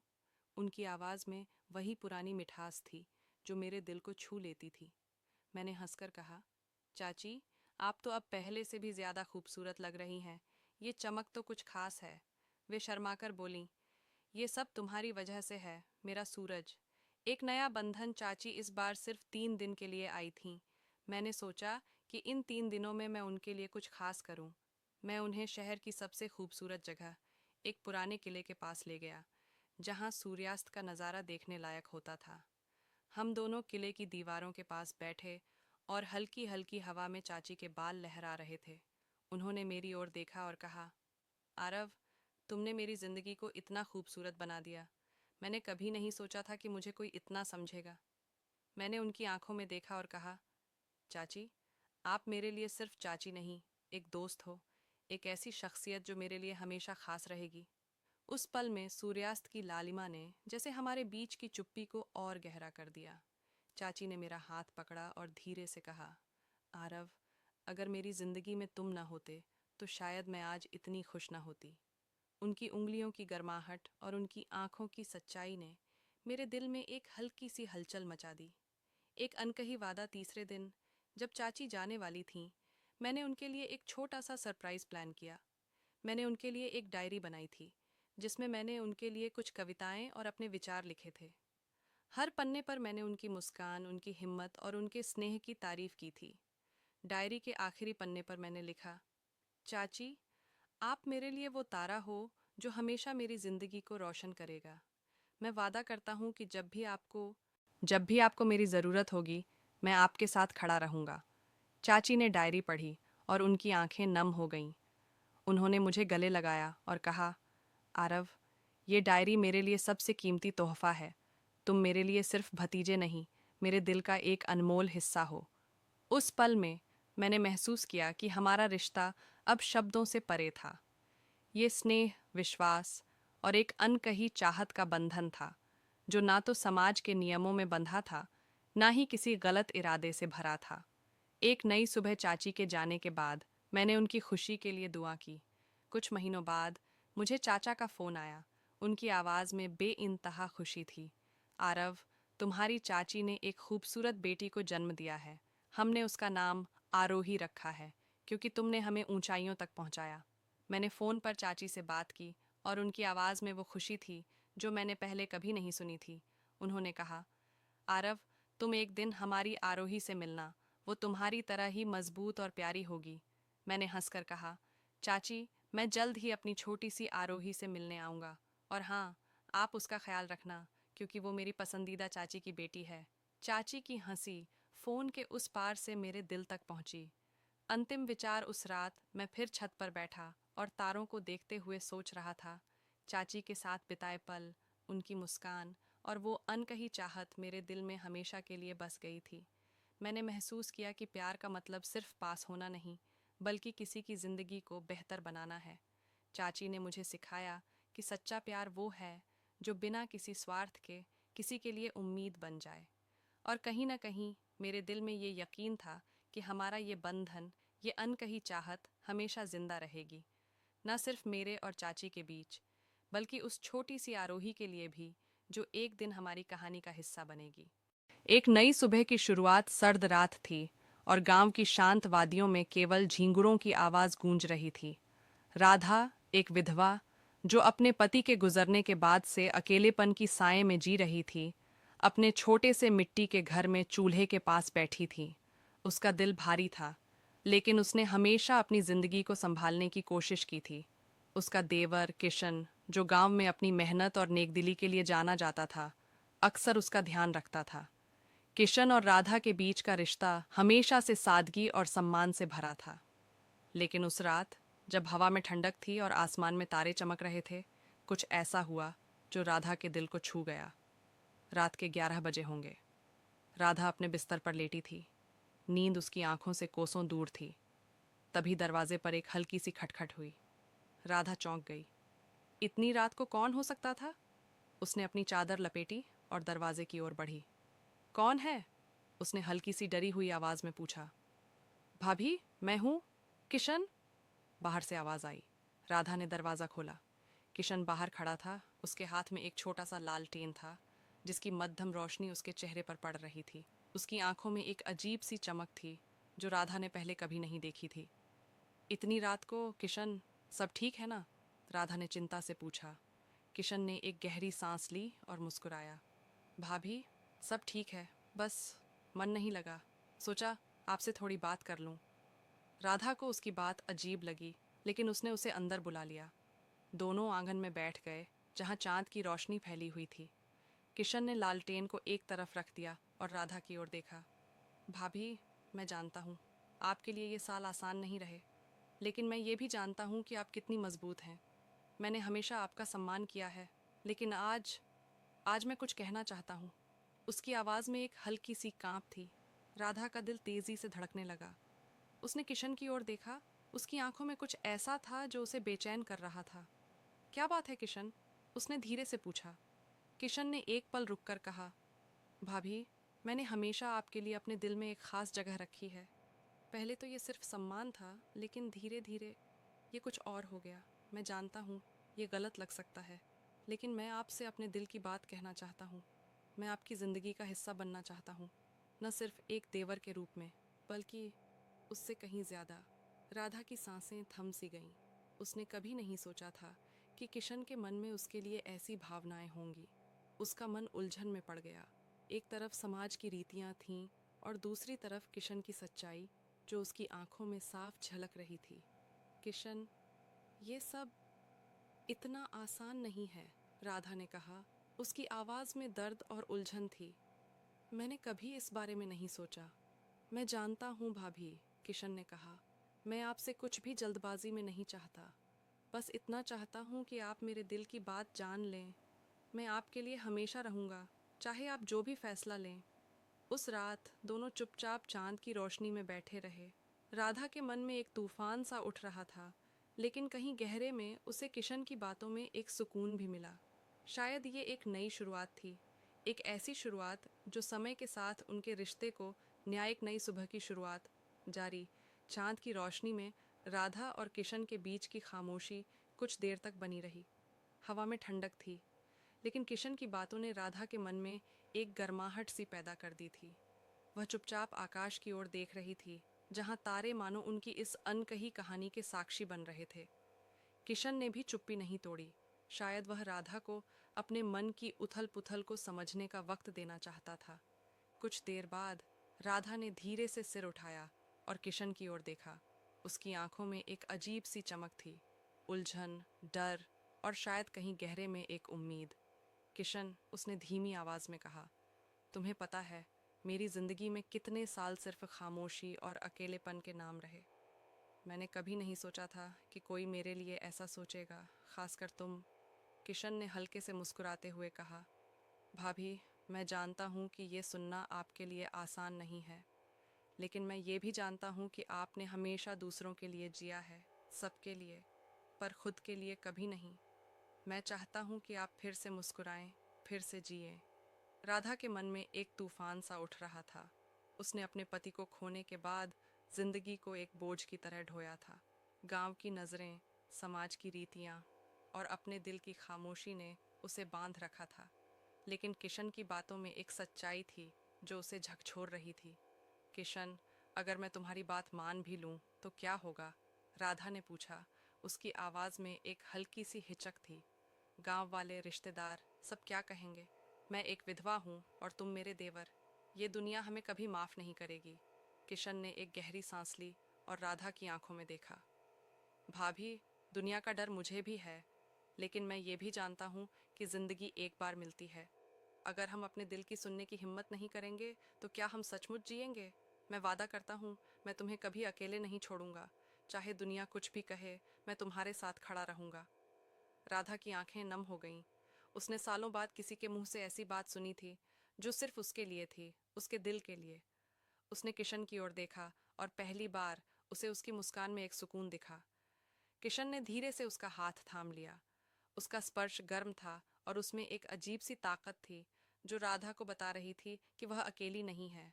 उनकी आवाज़ में वही पुरानी मिठास थी जो मेरे दिल को छू लेती थी। मैंने हंसकर कहा, चाची, आप तो अब पहले से भी ज्यादा खूबसूरत लग रही हैं। ये चमक तो कुछ खास है। वे शर्माकर बोलीं, ये सब तुम्हारी वजह से है, मेरा सूरज। एक नया बंधन। चाची इस बार सिर्फ 3 दिन के लिए आई थीं। मैंने सोचा कि इन 3 दिनों में मैं उनके लिए कुछ खास करूं। मैं उन्हें शहर की सबसे खूबसूरत जगह, एक पुराने किले के पास ले गया, जहां सूर्यास्त का नज़ारा देखने लायक होता था। हम दोनों किले की दीवारों के पास बैठे और हल्की हल्की हवा में चाची के बाल लहरा रहे थे। उन्होंने मेरी ओर देखा और कहा, आरव, तुमने मेरी जिंदगी को इतना खूबसूरत बना दिया। मैंने कभी नहीं सोचा था कि मुझे कोई इतना समझेगा। मैंने उनकी आंखों में देखा और कहा, चाची, आप मेरे लिए सिर्फ चाची नहीं, एक दोस्त हो, एक ऐसी शख्सियत जो मेरे लिए हमेशा खास रहेगी। उस पल में सूर्यास्त की लालिमा ने जैसे हमारे बीच की चुप्पी को और गहरा कर दिया। चाची ने मेरा हाथ पकड़ा और धीरे से कहा, आरव, अगर मेरी जिंदगी में तुम न होते तो शायद मैं आज इतनी खुश न होती। उनकी उंगलियों की गर्माहट और उनकी आंखों की सच्चाई ने मेरे दिल में एक हल्की सी हलचल मचा दी। एक अनकही वादा। तीसरे दिन जब चाची जाने वाली थीं, मैंने उनके लिए एक छोटा सा सरप्राइज प्लान किया। मैंने उनके लिए एक डायरी बनाई थी जिसमें मैंने उनके लिए कुछ कविताएं और अपने विचार लिखे थे। हर पन्ने पर मैंने उनकी मुस्कान, उनकी हिम्मत और उनके स्नेह की तारीफ की थी। डायरी के आखिरी पन्ने पर मैंने लिखा, चाची, आप मेरे लिए वो तारा हो जो हमेशा मेरी जिंदगी को रोशन करेगा। मैं वादा करता हूँ कि जब भी आपको मेरी ज़रूरत होगी, मैं आपके साथ खड़ा रहूँगा। चाची ने डायरी पढ़ी और उनकी आंखें नम हो गईं। उन्होंने मुझे गले लगाया और कहा, आरव, ये डायरी मेरे लिए सबसे कीमती तोहफा है। तुम मेरे लिए सिर्फ भतीजे नहीं, मेरे दिल का एक अनमोल हिस्सा हो। उस पल में मैंने महसूस किया कि हमारा रिश्ता अब शब्दों से परे था। ये स्नेह, विश्वास और एक अनकही चाहत का बंधन था, जो ना तो समाज के नियमों में बंधा था, ना ही किसी गलत इरादे से भरा था। एक नई सुबह चाची के जाने के बाद मैंने उनकी खुशी के लिए दुआ की। कुछ महीनों बाद मुझे चाचा का फ़ोन आया। उनकी आवाज़ में बेइंतहा खुशी थी। आरव, तुम्हारी चाची ने एक खूबसूरत बेटी को जन्म दिया है। हमने उसका नाम आरोही रखा है, क्योंकि तुमने हमें ऊंचाइयों तक पहुंचाया। मैंने फ़ोन पर चाची से बात की और उनकी आवाज़ में वो खुशी थी जो मैंने पहले कभी नहीं सुनी थी। उन्होंने कहा, आरव, तुम एक दिन हमारी आरोही से मिलना, वो तुम्हारी तरह ही मजबूत और प्यारी होगी। मैंने हंसकर कहा, चाची, मैं जल्द ही अपनी छोटी सी आरोही से मिलने आऊँगा। और हाँ, आप उसका ख्याल रखना, क्योंकि वो मेरी पसंदीदा चाची की बेटी है। चाची की हंसी फ़ोन के उस पार से मेरे दिल तक पहुंची। अंतिम विचार। उस रात मैं फिर छत पर बैठा और तारों को देखते हुए सोच रहा था। चाची के साथ बिताए पल, उनकी मुस्कान और वो अनकही चाहत मेरे दिल में हमेशा के लिए बस गई थी। मैंने महसूस किया कि प्यार का मतलब सिर्फ पास होना नहीं, बल्कि किसी की ज़िंदगी को बेहतर बनाना है। चाची ने मुझे सिखाया कि सच्चा प्यार वो है जो बिना किसी स्वार्थ के किसी के लिए उम्मीद बन जाए। और कहीं ना कहीं मेरे दिल में ये यकीन था कि हमारा ये बंधन, ये अनकही चाहत हमेशा जिंदा रहेगी, न सिर्फ मेरे और चाची के बीच, बल्कि उस छोटी सी आरोही के लिए भी जो एक दिन हमारी कहानी का हिस्सा बनेगी। एक नई सुबह की शुरुआत। सर्द रात थी और गांव की शांत वादियों में केवल झींगुरों की आवाज गूंज रही थी। राधा, एक विधवा जो अपने पति के गुजरने के बाद से अकेलेपन की साए में जी रही थी, अपने छोटे से मिट्टी के घर में चूल्हे के पास बैठी थी। उसका दिल भारी था, लेकिन उसने हमेशा अपनी जिंदगी को संभालने की कोशिश की थी। उसका देवर किशन, जो गांव में अपनी मेहनत और नेकदिली के लिए जाना जाता था, अक्सर उसका ध्यान रखता था। किशन और राधा के बीच का रिश्ता हमेशा से सादगी और सम्मान से भरा था। लेकिन उस रात, जब हवा में ठंडक थी और आसमान में तारे चमक रहे थे, कुछ ऐसा हुआ जो राधा के दिल को छू गया। रात के 11 बजे होंगे। राधा अपने बिस्तर पर लेटी थी। नींद उसकी आंखों से कोसों दूर थी। तभी दरवाजे पर एक हल्की सी खटखट हुई। राधा चौंक गई। इतनी रात को कौन हो सकता था? उसने अपनी चादर लपेटी और दरवाजे की ओर बढ़ी। कौन है? उसने हल्की सी डरी हुई आवाज में पूछा। भाभी, मैं हूं, किशन। बाहर से आवाज आई। राधा ने दरवाजा खोला। किशन बाहर खड़ा था। उसके हाथ में एक छोटा सा लालटेन था, जिसकी मध्यम रोशनी उसके चेहरे पर पड़ रही थी। उसकी आंखों में एक अजीब सी चमक थी जो राधा ने पहले कभी नहीं देखी थी। इतनी रात को, किशन, सब ठीक है ना? राधा ने चिंता से पूछा। किशन ने एक गहरी सांस ली और मुस्कुराया। भाभी, सब ठीक है, बस मन नहीं लगा। सोचा आपसे थोड़ी बात कर लूं। राधा को उसकी बात अजीब लगी, लेकिन उसने उसे अंदर बुला लिया। दोनों आंगन में बैठ गए, जहां चांद की रोशनी फैली हुई थी। किशन ने लालटेन को एक तरफ रख दिया और राधा की ओर देखा। भाभी, मैं जानता हूँ आपके लिए ये साल आसान नहीं रहे, लेकिन मैं ये भी जानता हूँ कि आप कितनी मजबूत हैं। मैंने हमेशा आपका सम्मान किया है, लेकिन आज आज मैं कुछ कहना चाहता हूँ। उसकी आवाज़ में एक हल्की सी कांप थी। राधा का दिल तेजी से धड़कने लगा। उसने किशन की ओर देखा। उसकी आंखों में कुछ ऐसा था जो उसे बेचैन कर रहा था। क्या बात है किशन? उसने धीरे से पूछा। किशन ने एक पल रुककर कहा, भाभी, मैंने हमेशा आपके लिए अपने दिल में एक खास जगह रखी है। पहले तो ये सिर्फ सम्मान था, लेकिन धीरे धीरे ये कुछ और हो गया। मैं जानता हूँ ये गलत लग सकता है, लेकिन मैं आपसे अपने दिल की बात कहना चाहता हूँ। मैं आपकी ज़िंदगी का हिस्सा बनना चाहता हूँ, न सिर्फ एक देवर के रूप में, बल्कि उससे कहीं ज़्यादा। राधा की सांसें थम सी गईं। उसने कभी नहीं सोचा था कि किशन के मन में उसके लिए ऐसी भावनाएं होंगी। उसका मन उलझन में पड़ गया। एक तरफ समाज की रीतियां थीं और दूसरी तरफ किशन की सच्चाई, जो उसकी आंखों में साफ झलक रही थी। किशन, ये सब इतना आसान नहीं है, राधा ने कहा। उसकी आवाज़ में दर्द और उलझन थी। मैंने कभी इस बारे में नहीं सोचा। मैं जानता हूँ भाभी, किशन ने कहा। मैं आपसे कुछ भी जल्दबाजी में नहीं चाहता। बस इतना चाहता हूँ कि आप मेरे दिल की बात जान लें। मैं आपके लिए हमेशा रहूँगा, चाहे आप जो भी फैसला लें। उस रात दोनों चुपचाप चांद की रोशनी में बैठे रहे। राधा के मन में एक तूफान सा उठ रहा था, लेकिन कहीं गहरे में उसे किशन की बातों में एक सुकून भी मिला। शायद ये एक नई शुरुआत थी, एक ऐसी शुरुआत जो समय के साथ उनके रिश्ते को न्याय एक नई सुबह की शुरुआत जारी। चांद की रोशनी में राधा और किशन के बीच की खामोशी कुछ देर तक बनी रही। हवा में ठंडक थी, लेकिन किशन की बातों ने राधा के मन में एक गर्माहट सी पैदा कर दी थी। वह चुपचाप आकाश की ओर देख रही थी, जहां तारे मानो उनकी इस अनकही कहानी के साक्षी बन रहे थे। किशन ने भी चुप्पी नहीं तोड़ी। शायद वह राधा को अपने मन की उथल पुथल को समझने का वक्त देना चाहता था। कुछ देर बाद राधा ने धीरे से सिर उठाया और किशन की ओर देखा। उसकी आंखों में एक अजीब सी चमक थी, उलझन, डर और शायद कहीं गहरे में एक उम्मीद। किशन, उसने धीमी आवाज में कहा, तुम्हें पता है मेरी जिंदगी में कितने साल सिर्फ खामोशी और अकेलेपन के नाम रहे। मैंने कभी नहीं सोचा था कि कोई मेरे लिए ऐसा सोचेगा, खासकर तुम। किशन ने हल्के से मुस्कुराते हुए कहा, भाभी, मैं जानता हूँ कि ये सुनना आपके लिए आसान नहीं है, लेकिन मैं ये भी जानता हूँ कि आपने हमेशा दूसरों के लिए जिया है, सबके लिए, पर खुद के लिए कभी नहीं। मैं चाहता हूँ कि आप फिर से मुस्कुराएं, फिर से जिए। राधा के मन में एक तूफान सा उठ रहा था। उसने अपने पति को खोने के बाद जिंदगी को एक बोझ की तरह ढोया था। गांव की नज़रें, समाज की रीतियां और अपने दिल की खामोशी ने उसे बांध रखा था। लेकिन किशन की बातों में एक सच्चाई थी जो उसे झकझोर रही थी। किशन, अगर मैं तुम्हारी बात मान भी लूं तो क्या होगा? राधा ने पूछा। उसकी आवाज़ में एक हल्की सी हिचक थी। गांव वाले, रिश्तेदार, सब क्या कहेंगे? मैं एक विधवा हूँ और तुम मेरे देवर। ये दुनिया हमें कभी माफ़ नहीं करेगी। किशन ने एक गहरी सांस ली और राधा की आंखों में देखा। भाभी, दुनिया का डर मुझे भी है, लेकिन मैं ये भी जानता हूँ कि ज़िंदगी एक बार मिलती है। अगर हम अपने दिल की सुनने की हिम्मत नहीं करेंगे तो क्या हम सचमुच जिएंगे? मैं वादा करता हूँ, मैं तुम्हें कभी अकेले नहीं छोड़ूंगा। चाहे दुनिया कुछ भी कहे, मैं तुम्हारे साथ खड़ा रहूंगा। राधा की आंखें नम हो गईं। उसने सालों बाद किसी के मुंह से ऐसी बात सुनी थी जो सिर्फ उसके लिए थी, उसके दिल के लिए। उसने किशन की ओर देखा और पहली बार उसे उसकी मुस्कान में एक सुकून दिखा। किशन ने धीरे से उसका हाथ थाम लिया। उसका स्पर्श गर्म था और उसमें एक अजीब सी ताकत थी जो राधा को बता रही थी कि वह अकेली नहीं है।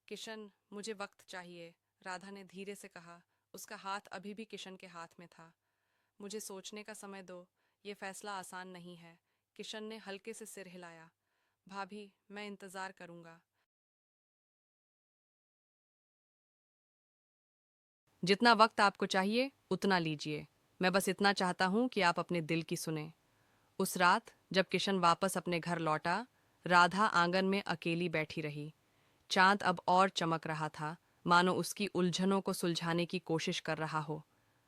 किशन, मुझे वक्त चाहिए, राधा ने धीरे से कहा। उसका हाथ अभी भी किशन के हाथ में था। मुझे सोचने का समय दो, ये फैसला आसान नहीं है। किशन ने हल्के से सिर हिलाया। भाभी, मैं इंतजार करूंगा। जितना वक्त आपको चाहिए उतना लीजिए। मैं बस इतना चाहता हूँ कि आप अपने दिल की सुने। उस रात जब किशन वापस अपने घर लौटा, राधा आंगन में अकेली बैठी रही। चांद अब और चमक रहा था, मानो उसकी उलझनों को सुलझाने की कोशिश कर रहा हो।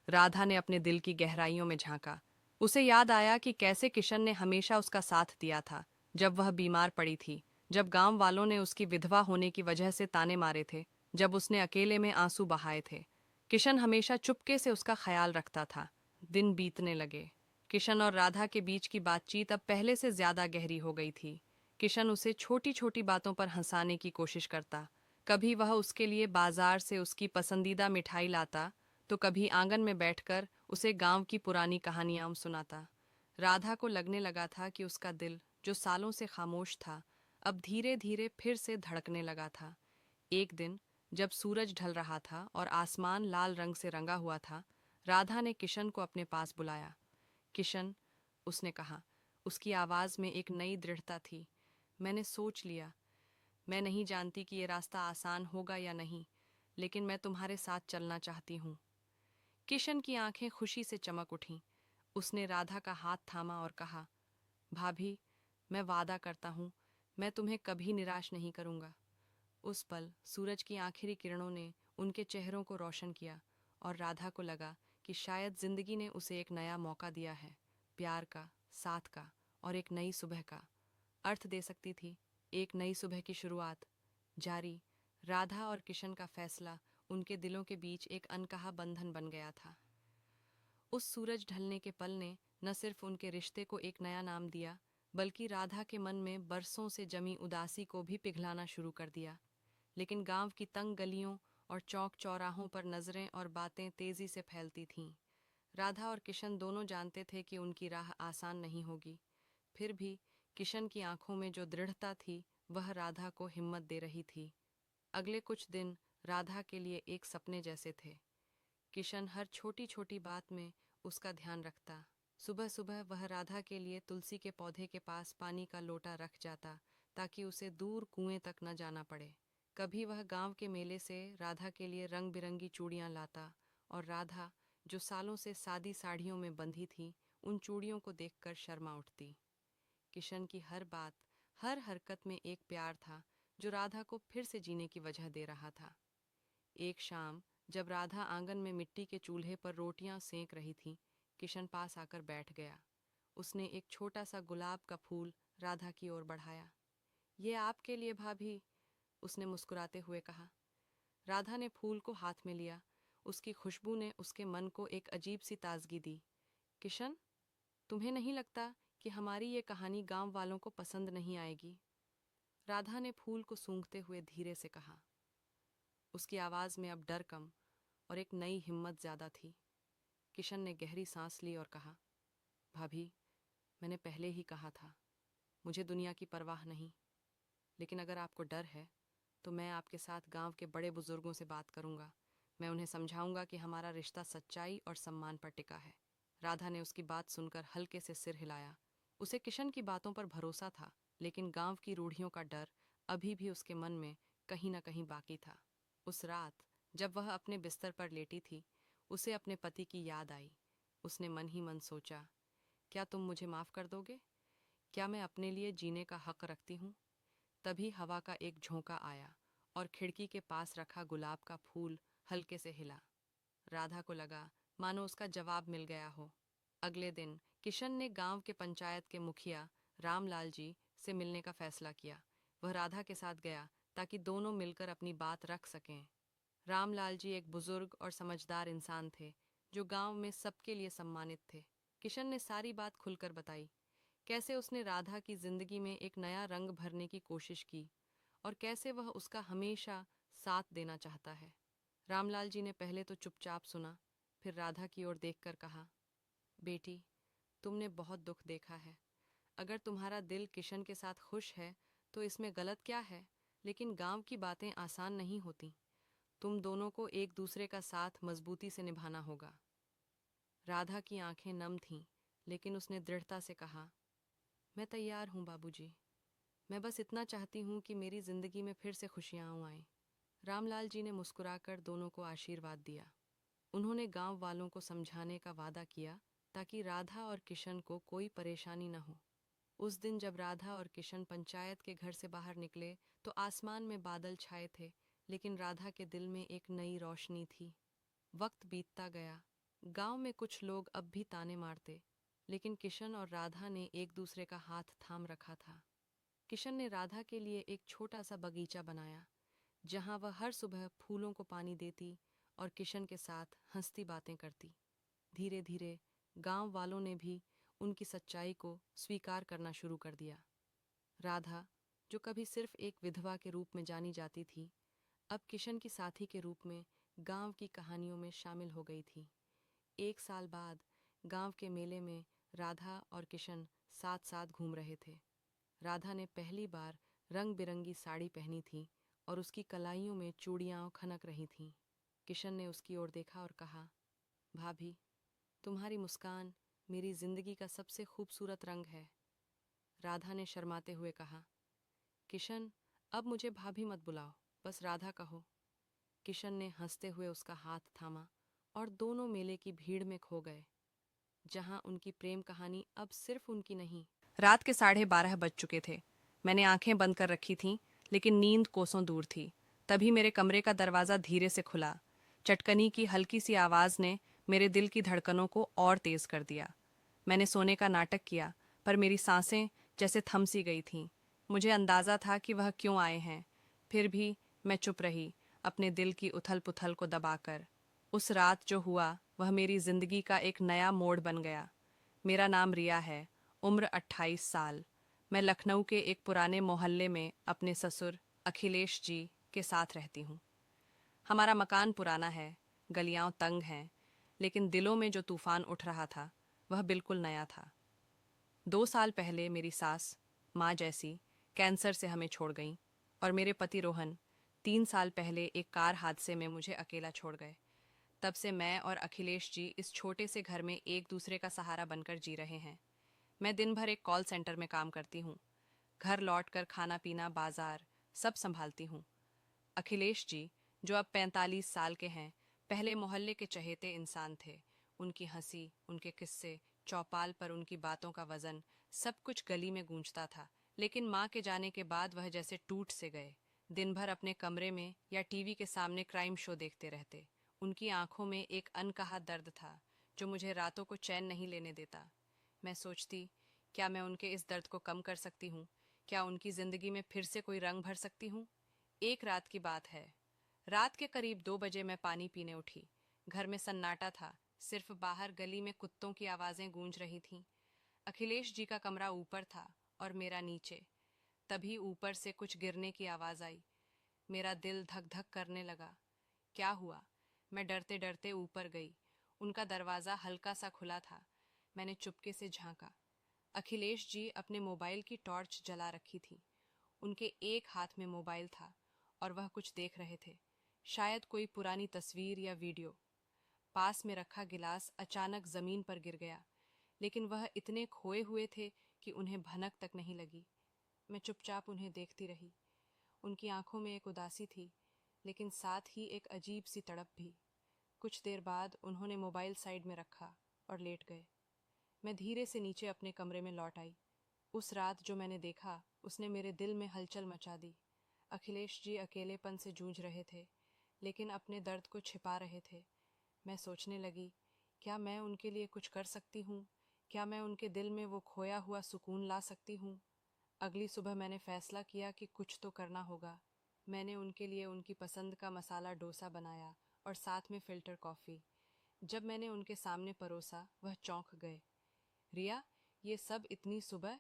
राधा ने अपने दिल की गहराइयों में झांका। उसे याद आया कि कैसे किशन ने हमेशा उसका साथ दिया था जब वह बीमार पड़ी थी, जब गांव वालों ने उसकी विधवा होने की वजह से ताने मारे थे, जब उसने अकेले में आंसू बहाए थे। किशन हमेशा चुपके से उसका ख्याल रखता था। दिन बीतने लगे। किशन और राधा के बीच की बातचीत अब पहले से ज्यादा गहरी हो गई थी। किशन उसे छोटी छोटी बातों पर हंसाने की कोशिश करता। कभी वह उसके लिए बाजार से उसकी पसंदीदा मिठाई लाता, तो कभी आंगन में बैठकर उसे गांव की पुरानी कहानियां सुनाता। राधा को लगने लगा था कि उसका दिल, जो सालों से खामोश था, अब धीरे धीरे फिर से धड़कने लगा था। एक दिन जब सूरज ढल रहा था और आसमान लाल रंग से रंगा हुआ था, राधा ने किशन को अपने पास बुलाया। किशन, उसने कहा। उसकी आवाज में एक नई दृढ़ता थी। मैंने सोच लिया। मैं नहीं जानती कि ये रास्ता आसान होगा या नहीं, लेकिन मैं तुम्हारे साथ चलना चाहती हूँ। किशन की आंखें खुशी से चमक उठीं। उसने राधा का हाथ थामा और कहा, भाभी, मैं वादा करता हूँ, मैं तुम्हें कभी निराश नहीं करूँगा। उस पल सूरज की आखिरी किरणों ने उनके चेहरों को रोशन किया और राधा को लगा कि शायद जिंदगी ने उसे एक नया मौका दिया है, प्यार का, साथ का और एक नई सुबह का। अर्थ दे सकती थी एक नई सुबह की शुरुआत। जारी, राधा और किशन का फैसला उनके दिलों के बीच एक अनकहा बंधन बन गया था। उस सूरज ढलने के पल ने न सिर्फ उनके रिश्ते को एक नया नाम दिया, बल्कि राधा के मन में बरसों से जमी उदासी को भी पिघलाना शुरू कर दिया। लेकिन गांव की तंग गलियों और चौक चौराहों पर नजरें और बातें तेजी से फैलती थीं। राधा और किशन दोनों जानते थे कि उनकी राह आसान नहीं होगी। फिर भी किशन की आंखों में जो दृढ़ता थी, वह राधा को हिम्मत दे रही थी। अगले कुछ दिन राधा के लिए एक सपने जैसे थे। किशन हर छोटी छोटी बात में उसका ध्यान रखता। सुबह सुबह वह राधा के लिए तुलसी के पौधे के पास पानी का लोटा रख जाता, ताकि उसे दूर कुएं तक न जाना पड़े। कभी वह गांव के मेले से राधा के लिए रंग बिरंगी चूड़ियां लाता, और राधा, जो सालों से सादी साड़ियों में बंधी थी, उन चूड़ियों को देखकर शर्मा उठती। किशन की हर बात, हर हरकत में एक प्यार था जो राधा को फिर से जीने की वजह दे रहा था। एक शाम जब राधा आंगन में मिट्टी के चूल्हे पर रोटियां सेंक रही थी, किशन पास आकर बैठ गया। उसने एक छोटा सा गुलाब का फूल राधा की ओर बढ़ाया। ये आपके लिए भाभी, उसने मुस्कुराते हुए कहा। राधा ने फूल को हाथ में लिया। उसकी खुशबू ने उसके मन को एक अजीब सी ताजगी दी। किशन, तुम्हें नहीं लगता कि हमारी ये कहानी गांव वालों को पसंद नहीं आएगी? राधा ने फूल को सूंघते हुए धीरे से कहा। उसकी आवाज में अब डर कम और एक नई हिम्मत ज्यादा थी। किशन ने गहरी सांस ली और कहा, भाभी, मैंने पहले ही कहा था, मुझे दुनिया की परवाह नहीं। लेकिन अगर आपको डर है तो मैं आपके साथ गांव के बड़े बुजुर्गों से बात करूंगा। मैं उन्हें समझाऊंगा कि हमारा रिश्ता सच्चाई और सम्मान पर टिका है। राधा ने उसकी बात सुनकर हल्के से सिर हिलाया। उसे किशन की बातों पर भरोसा था, लेकिन गांव की रूढ़ियों का डर अभी भी उसके मन में कहीं न कहीं बाकी था। उस रात जब वह अपने बिस्तर पर लेटी थी, उसे अपने पति की याद आई। उसने मन ही मन सोचा, क्या तुम मुझे माफ कर दोगे? क्या मैं अपने लिए जीने का हक रखती हूँ? तभी हवा का एक झोंका आया और खिड़की के पास रखा गुलाब का फूल हल्के से हिला। राधा को लगा मानो उसका जवाब मिल गया हो। अगले दिन किशन ने गांव के पंचायत के मुखिया रामलाल जी से मिलने का फैसला किया। वह राधा के साथ गया ताकि दोनों मिलकर अपनी बात रख सकें। रामलाल जी एक बुजुर्ग और समझदार इंसान थे जो गांव में सबके लिए सम्मानित थे। किशन ने सारी बात खुलकर बताई, कैसे उसने राधा की जिंदगी में एक नया रंग भरने की कोशिश की और कैसे वह उसका हमेशा साथ देना चाहता है। रामलाल जी ने पहले तो चुपचाप सुना, फिर राधा की ओर देखकर कहा, बेटी, तुमने बहुत दुख देखा है। अगर तुम्हारा दिल किशन के साथ खुश है तो इसमें गलत क्या है, लेकिन गांव की बातें आसान नहीं होती। तुम दोनों को एक दूसरे का साथ मजबूती से निभाना होगा। राधा की आंखें नम थीं, लेकिन उसने दृढ़ता से कहा, मैं तैयार हूँ बाबूजी। मैं बस इतना चाहती हूँ कि मेरी जिंदगी में फिर से खुशियाँ आएं। रामलाल जी ने मुस्कुराकर दोनों को आशीर्वाद दिया। उन्होंने गांव वालों को समझाने का वादा किया ताकि राधा और किशन को कोई परेशानी न हो। उस दिन जब राधा और किशन पंचायत के घर से बाहर निकले तो आसमान में बादल छाए थे, लेकिन राधा के दिल में एक नई रोशनी थी। वक्त बीतता गया। गांव में कुछ लोग अब भी ताने मारते, लेकिन किशन और राधा ने एक दूसरे का हाथ थाम रखा था। किशन ने राधा के लिए एक छोटा सा बगीचा बनाया, जहां वह हर सुबह फूलों को पानी देती और किशन के साथ हंसती बातें करती। धीरे धीरे गांव वालों ने भी उनकी सच्चाई को स्वीकार करना शुरू कर दिया। राधा, जो कभी सिर्फ एक विधवा के रूप में जानी जाती थी, अब किशन की साथी के रूप में गांव की कहानियों में शामिल हो गई थी। एक साल बाद गांव के मेले में राधा और किशन साथ साथ घूम रहे थे। राधा ने पहली बार रंग बिरंगी साड़ी पहनी थी और उसकी कलाइयों में चूड़ियां खनक रही थीं। किशन ने उसकी ओर देखा और कहा, भाभी, तुम्हारी मुस्कान मेरी जिंदगी का सबसे खूबसूरत रंग है। राधा ने शर्माते हुए कहा, किशन, अब मुझे भाभी मत बुलाओ, बस राधा कहो। किशन ने हंसते हुए उसका हाथ थामा और दोनों मेले की भीड़ में खो गए, जहां उनकी प्रेम कहानी अब सिर्फ उनकी नहीं। रात के 12:30 बज चुके थे। मैंने आंखें बंद कर रखी थीं, लेकिन नींद कोसों दूर थी। तभी मेरे कमरे का दरवाज़ा धीरे से खुला। चटकनी की हल्की सी आवाज़ ने मेरे दिल की धड़कनों को और तेज़ कर दिया। मैंने सोने का नाटक किया, पर मेरी सांसें जैसे थम सी गई थीं। मुझे अंदाज़ा था कि वह क्यों आए हैं, फिर भी मैं चुप रही, अपने दिल की उथल पुथल को दबाकर। उस रात जो हुआ वह मेरी जिंदगी का एक नया मोड़ बन गया। मेरा नाम रिया है, उम्र 28 साल। मैं लखनऊ के एक पुराने मोहल्ले में अपने ससुर अखिलेश जी के साथ रहती हूँ। हमारा मकान पुराना है, गलियां तंग हैं, लेकिन दिलों में जो तूफान उठ रहा था वह बिल्कुल नया था। 2 साल पहले मेरी सास, माँ जैसी, कैंसर से हमें छोड़ गईं और मेरे पति रोहन 3 साल पहले एक कार हादसे में मुझे अकेला छोड़ गए। तब से मैं और अखिलेश जी इस छोटे से घर में एक दूसरे का सहारा बनकर जी रहे हैं। मैं दिन भर एक कॉल सेंटर में काम करती हूँ। घर लौटकर खाना पीना, बाजार सब संभालती हूँ। अखिलेश जी, जो अब 45 साल के हैं, पहले मोहल्ले के चहेते इंसान थे। उनकी हंसी, उनके किस्से, चौपाल पर उनकी बातों का वजन, सब कुछ गली में गूंजता था। लेकिन माँ के जाने के बाद वह जैसे टूट से गए। दिन भर अपने कमरे में या टीवी के सामने क्राइम शो देखते रहते। उनकी आंखों में एक अनकहा दर्द था जो मुझे रातों को चैन नहीं लेने देता। मैं सोचती, क्या मैं उनके इस दर्द को कम कर सकती हूँ? क्या उनकी जिंदगी में फिर से कोई रंग भर सकती हूँ? एक रात की बात है। रात के करीब 2 बजे मैं पानी पीने उठी। घर में सन्नाटा था, सिर्फ बाहर गली में कुत्तों की आवाजें गूंज रही थीं। अखिलेश जी का कमरा ऊपर था और मेरा नीचे। तभी ऊपर से कुछ गिरने की आवाज आई। मेरा दिल धक धक करने लगा। क्या हुआ? मैं डरते डरते ऊपर गई। उनका दरवाजा हल्का सा खुला था। मैंने चुपके से झांका। अखिलेश जी अपने मोबाइल की टॉर्च जला रखी थी। उनके एक हाथ में मोबाइल था और वह कुछ देख रहे थे, शायद कोई पुरानी तस्वीर या वीडियो। पास में रखा गिलास अचानक जमीन पर गिर गया, लेकिन वह इतने खोए हुए थे कि उन्हें भनक तक नहीं लगी। मैं चुपचाप उन्हें देखती रही। उनकी आंखों में एक उदासी थी, लेकिन साथ ही एक अजीब सी तड़प भी। कुछ देर बाद उन्होंने मोबाइल साइड में रखा और लेट गए। मैं धीरे से नीचे अपने कमरे में लौट आई। उस रात जो मैंने देखा उसने मेरे दिल में हलचल मचा दी। अखिलेश जी अकेलेपन से जूझ रहे थे, लेकिन अपने दर्द को छिपा रहे थे। मैं सोचने लगी, क्या मैं उनके लिए कुछ कर सकती हूँ? क्या मैं उनके दिल में वो खोया हुआ सुकून ला सकती हूँ? अगली सुबह मैंने फैसला किया कि कुछ तो करना होगा। मैंने उनके लिए उनकी पसंद का मसाला डोसा बनाया और साथ में फ़िल्टर कॉफ़ी। जब मैंने उनके सामने परोसा, वह चौंक गए। रिया, ये सब इतनी सुबह?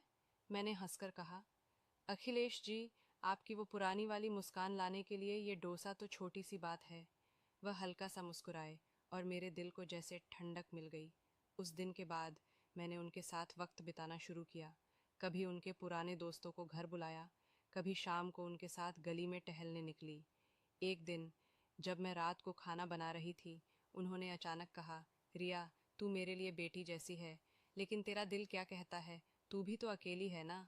मैंने हंसकर कहा। अखिलेश जी, आपकी वो पुरानी वाली मुस्कान लाने के लिए ये डोसा तो छोटी सी बात है। वह हल्का सा मुस्कुराए और मेरे दिल को जैसे ठंडक मिल गई। उस दिन के बाद मैंने उनके साथ वक्त बिताना शुरू किया। कभी उनके पुराने दोस्तों को घर बुलाया, कभी शाम को उनके साथ गली में टहलने निकली। एक दिन जब मैं रात को खाना बना रही थी, उन्होंने अचानक कहा, रिया, तू मेरे लिए बेटी जैसी है, लेकिन तेरा दिल क्या कहता है? तू भी तो अकेली है ना?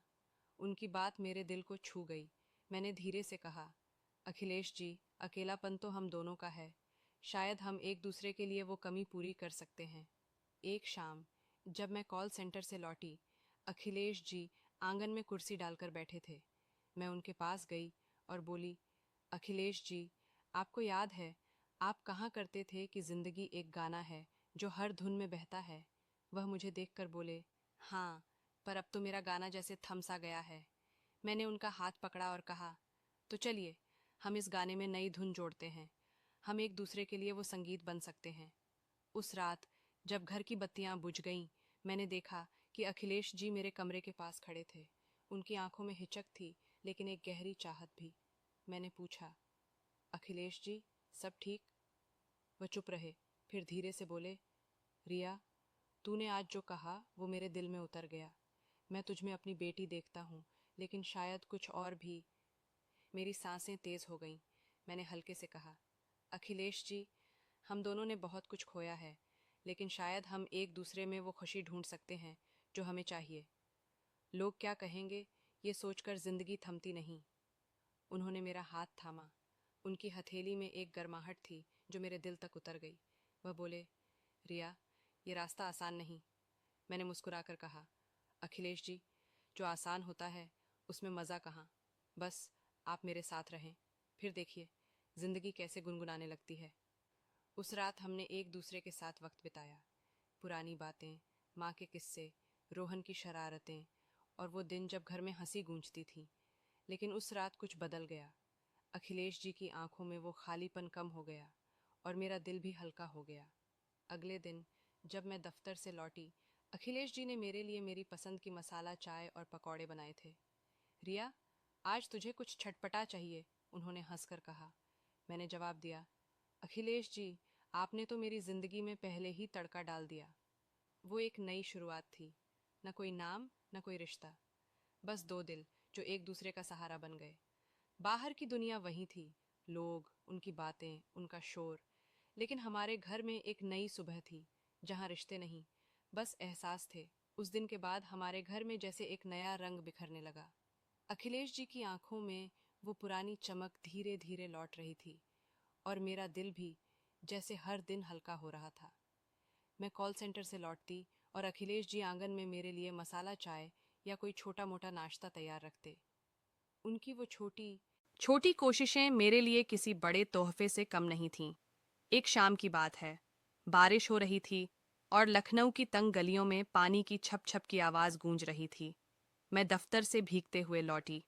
उनकी बात मेरे दिल को छू गई। मैंने धीरे से कहा, अखिलेश जी, अकेलापन तो हम दोनों का है। शायद हम एक दूसरे के लिए वो कमी पूरी कर सकते हैं। एक शाम जब मैं कॉल सेंटर से लौटी, अखिलेश जी आंगन में कुर्सी डालकर बैठे थे। मैं उनके पास गई और बोली, अखिलेश जी, आपको याद है आप कहाँ करते थे कि जिंदगी एक गाना है जो हर धुन में बहता है? वह मुझे देखकर बोले, हाँ, पर अब तो मेरा गाना जैसे थम सा गया है। मैंने उनका हाथ पकड़ा और कहा, तो चलिए हम इस गाने में नई धुन जोड़ते हैं। हम एक दूसरे के लिए वो संगीत बन सकते हैं। उस रात जब घर की बत्तियां बुझ गईं, मैंने देखा कि अखिलेश जी मेरे कमरे के पास खड़े थे। उनकी आंखों में हिचक थी, लेकिन एक गहरी चाहत भी। मैंने पूछा, अखिलेश जी, सब ठीक? वह चुप रहे, फिर धीरे से बोले, रिया, तूने आज जो कहा वो मेरे दिल में उतर गया। मैं तुझ में अपनी बेटी देखता हूँ, लेकिन शायद कुछ और भी। मेरी सांसें तेज हो गईं। मैंने हल्के से कहा, अखिलेश जी, हम दोनों ने बहुत कुछ खोया है, लेकिन शायद हम एक दूसरे में वो खुशी ढूंढ सकते हैं जो हमें चाहिए। लोग क्या कहेंगे, ये सोचकर जिंदगी थमती नहीं। उन्होंने मेरा हाथ थामा। उनकी हथेली में एक गर्माहट थी जो मेरे दिल तक उतर गई। वह बोले, रिया, ये रास्ता आसान नहीं। मैंने मुस्कुराकर कहा, अखिलेश जी, जो आसान होता है उसमें मज़ा कहाँ। बस आप मेरे साथ रहें, फिर देखिए जिंदगी कैसे गुनगुनाने लगती है। उस रात हमने एक दूसरे के साथ वक्त बिताया। पुरानी बातें, माँ के किस्से, रोहन की शरारतें, और वो दिन जब घर में हंसी गूंजती थी। लेकिन उस रात कुछ बदल गया। अखिलेश जी की आंखों में वो खालीपन कम हो गया और मेरा दिल भी हल्का हो गया। अगले दिन जब मैं दफ्तर से लौटी, अखिलेश जी ने मेरे लिए मेरी पसंद की मसाला चाय और पकौड़े बनाए थे। रिया, आज तुझे कुछ छटपटा चाहिए, उन्होंने हंसकर कहा। मैंने जवाब दिया, अखिलेश जी, आपने तो मेरी जिंदगी में पहले ही तड़का डाल दिया। वो एक नई शुरुआत थी। न कोई नाम, न कोई रिश्ता, बस दो दिल जो एक दूसरे का सहारा बन गए। बाहर की दुनिया वही थी, लोग, उनकी बातें, उनका शोर, लेकिन हमारे घर में एक नई सुबह थी, जहाँ रिश्ते नहीं, बस एहसास थे। उस दिन के बाद हमारे घर में जैसे एक नया रंग बिखरने लगा। अखिलेश जी की आंखों में वो पुरानी चमक धीरे धीरे लौट रही थी, और मेरा दिल भी जैसे हर दिन हल्का हो रहा था। मैं कॉल सेंटर से लौटती और अखिलेश जी आंगन में मेरे लिए मसाला चाय या कोई छोटा मोटा नाश्ता तैयार रखते। उनकी वो छोटी छोटी कोशिशें मेरे लिए किसी बड़े तोहफे से कम नहीं थीं। एक शाम की बात है। बारिश हो रही थी और लखनऊ की तंग गलियों में पानी की छप छप की आवाज़ गूंज रही थी। मैं दफ्तर से भीगते हुए लौटी।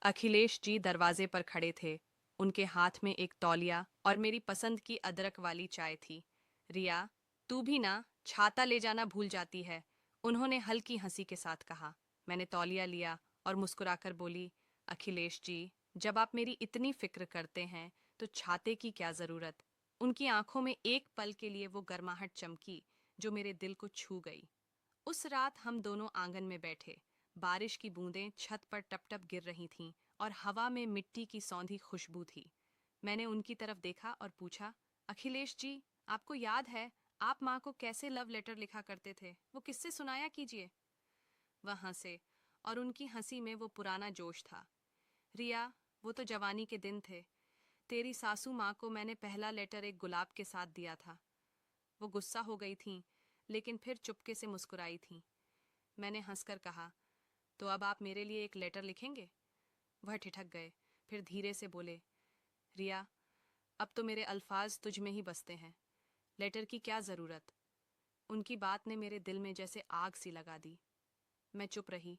अखिलेश जी दरवाजे पर खड़े थे। उनके हाथ में एक तौलिया और मेरी पसंद की अदरक वाली चाय थी। रिया, तू भी ना छाता ले जाना भूल जाती है, उन्होंने हल्की हंसी के साथ कहा। मैंने तौलिया लिया और मुस्कुराकर बोली, अखिलेश जी, जब आप मेरी इतनी फिक्र करते हैं तो छाते की क्या जरूरत। उनकी आंखों में एक पल के लिए वो गर्माहट चमकी जो मेरे दिल को छू गई। उस रात हम दोनों आंगन में बैठे। बारिश की बूंदें छत पर टप टप गिर रही थीं और हवा में मिट्टी की सौंधी खुशबू थी। मैंने उनकी तरफ देखा और पूछा, अखिलेश जी, आपको याद है आप माँ को कैसे लव लेटर लिखा करते थे? वो किससे सुनाया कीजिए। वह हंसे और उनकी हंसी में वो पुराना जोश था। रिया, वो तो जवानी के दिन थे। तेरी सासू माँ को मैंने पहला लेटर एक गुलाब के साथ दिया था। वो गुस्सा हो गई थीं, लेकिन फिर चुपके से मुस्कुराई थीं। मैंने हंसकर कहा, तो अब आप मेरे लिए एक लेटर लिखेंगे? वह ठिठक गए, फिर धीरे से बोले, रिया, अब तो मेरे अल्फाज तुझ में ही बसते हैं। लेटर की क्या ज़रूरत। उनकी बात ने मेरे दिल में जैसे आग सी लगा दी। मैं चुप रही।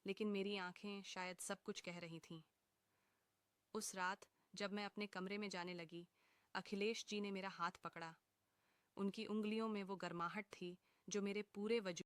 लेकिन मेरी आंखें शायद सब कुछ कह रही थीं। उस रात जब मैं अपने कमरे में जाने लगी, अखिलेश जी ने मेरा हाथ पकड़ा। उनकी उंगलियों में वो गर्माहट थी जो मेरे पूरे वजूद